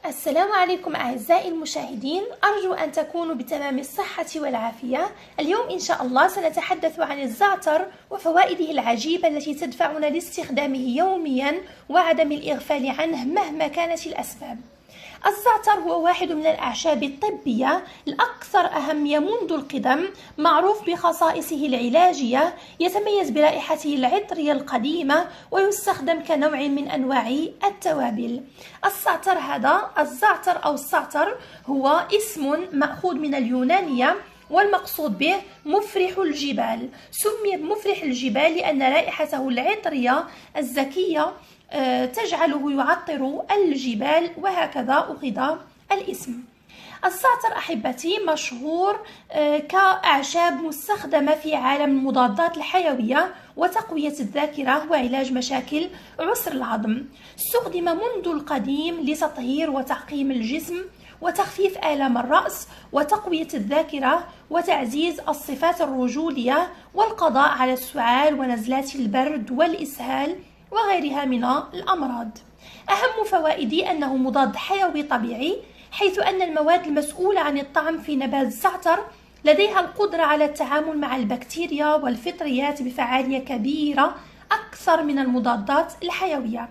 السلام عليكم أعزائي المشاهدين، أرجو أن تكونوا بتمام الصحة والعافية. اليوم إن شاء الله سنتحدث عن الزعتر وفوائده العجيبة التي تدفعنا لاستخدامه يوميا وعدم الإغفال عنه مهما كانت الأسباب. الزعتر هو واحد من الأعشاب الطبية الأكثر أهمية منذ القدم، معروف بخصائصه العلاجية، يتميز برائحته العطرية القديمة ويستخدم كنوع من أنواع التوابل. الزعتر أو الزعتر هو اسم مأخوذ من اليونانية، والمقصود به مفرح الجبال. سمي بمفرح الجبال لأن رائحته العطرية الزكية تجعله يعطر الجبال، وهكذا أخذ الاسم. الزعتر أحبتي مشهور كأعشاب مستخدمة في عالم المضادات الحيوية وتقوية الذاكرة وعلاج مشاكل عسر الهضم. استخدم منذ القديم لتطهير وتعقيم الجسم وتخفيف آلام الرأس وتقوية الذاكرة وتعزيز الصفات الرجولية والقضاء على السعال ونزلات البرد والإسهال وغيرها من الأمراض. أهم فوائده أنه مضاد حيوي طبيعي، حيث أن المواد المسؤولة عن الطعم في نبات الزعتر لديها القدرة على التعامل مع البكتيريا والفطريات بفعالية كبيرة أكثر من المضادات الحيوية.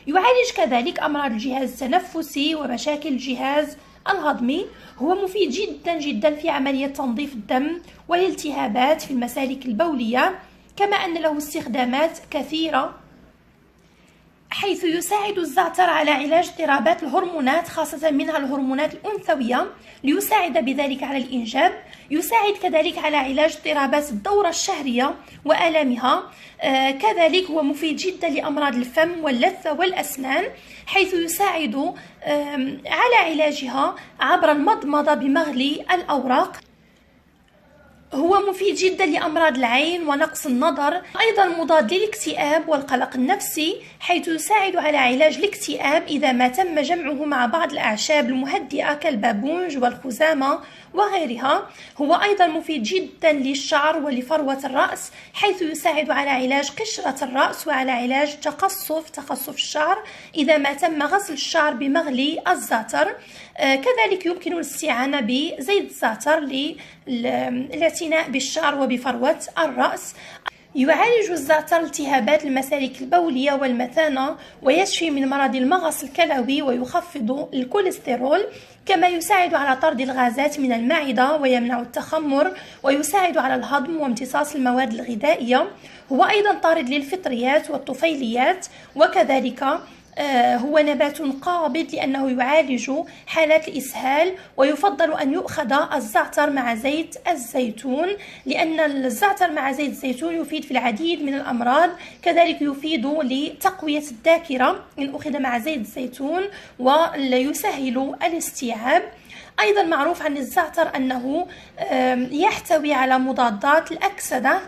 يعالج كذلك أمراض الجهاز التنفسي ومشاكل الجهاز الهضمي. هو مفيد جدا جدا في عملية تنظيف الدم والالتهابات في المسالك البولية، كما أن له استخدامات كثيرة، حيث يساعد الزعتر على علاج اضطرابات الهرمونات، خاصة منها الهرمونات الأنثوية، ليساعد بذلك على الإنجاب. يساعد كذلك على علاج اضطرابات الدورة الشهرية وآلامها. كذلك هو مفيد جدا لأمراض الفم واللثة والأسنان، حيث يساعد على علاجها عبر المضمضة بمغلي الأوراق. هو مفيد جدا لأمراض العين ونقص النظر. أيضا مضاد للاكتئاب والقلق النفسي، حيث يساعد على علاج الاكتئاب إذا ما تم جمعه مع بعض الأعشاب المهدئة كالبابونج والخزامة وغيرها. هو أيضا مفيد جدا للشعر ولفروة الرأس، حيث يساعد على علاج قشرة الرأس وعلى علاج تقصف الشعر إذا ما تم غسل الشعر بمغلي الزعتر. كذلك يمكن الاستعانة بزيت الزعتر للاعتناء بالشعر وبفروة الرأس. يعالج الزعتر التهابات المسالك البولية والمثانة، ويشفي من مرض المغص الكلوي ويخفض الكوليسترول، كما يساعد على طرد الغازات من المعدة ويمنع التخمر، ويساعد على الهضم وامتصاص المواد الغذائية. هو أيضا طارد للفطريات والطفيليات، وكذلك هو نبات قابض لأنه يعالج حالات الإسهال. ويفضل أن يؤخذ الزعتر مع زيت الزيتون، لأن الزعتر مع زيت الزيتون يفيد في العديد من الأمراض. كذلك يفيد لتقوية الذاكرة إن أخذ مع زيت الزيتون، ويسهل الاستيعاب. أيضا معروف عن الزعتر أنه يحتوي على مضادات الأكسدة،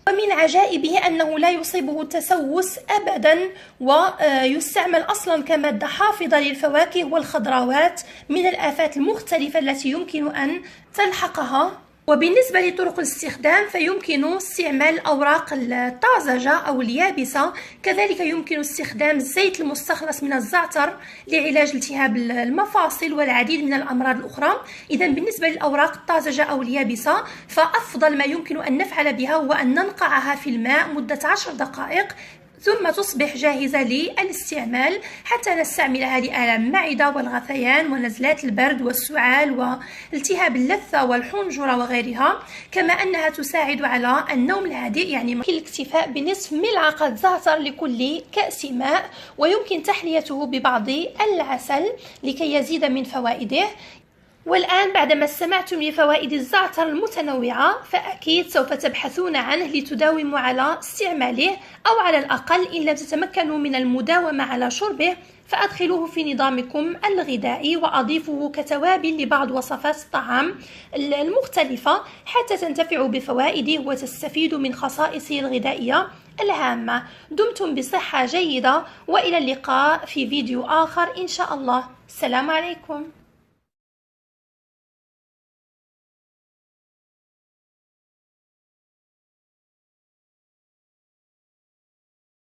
ومن عجائبه أنه لا يصيبه التسوس أبدا، ويستعمل أصلا كمادة حافظة للفواكه والخضروات من الآفات المختلفة التي يمكن أن تلحقها. وبالنسبة لطرق الاستخدام فيمكن استعمال الأوراق الطازجة أو اليابسة. كذلك يمكن استخدام الزيت المستخلص من الزعتر لعلاج التهاب المفاصل والعديد من الأمراض الأخرى. إذا بالنسبة للأوراق الطازجة أو اليابسة، فأفضل ما يمكن أن نفعل بها هو أن ننقعها في الماء مدة 10 دقائق، ثم تصبح جاهزة للاستعمال، حتى نستعملها لآلام المعدة والغثيان ونزلات البرد والسعال والتهاب اللثة والحنجرة وغيرها. كما أنها تساعد على النوم الهادئ، يعني يمكن الاكتفاء بنصف ملعقة زعتر لكل كأس ماء، ويمكن تحليته ببعض العسل لكي يزيد من فوائده. والآن بعدما استمعتم لفوائد الزعتر المتنوعة، فأكيد سوف تبحثون عنه لتداوموا على استعماله، أو على الأقل إن لم تتمكنوا من المداومة على شربه فأدخلوه في نظامكم الغذائي، وأضيفوه كتوابل لبعض وصفات الطعام المختلفة حتى تنتفعوا بفوائده وتستفيدوا من خصائصه الغذائية الهامة. دمتم بصحة جيدة، وإلى اللقاء في فيديو آخر إن شاء الله. السلام عليكم.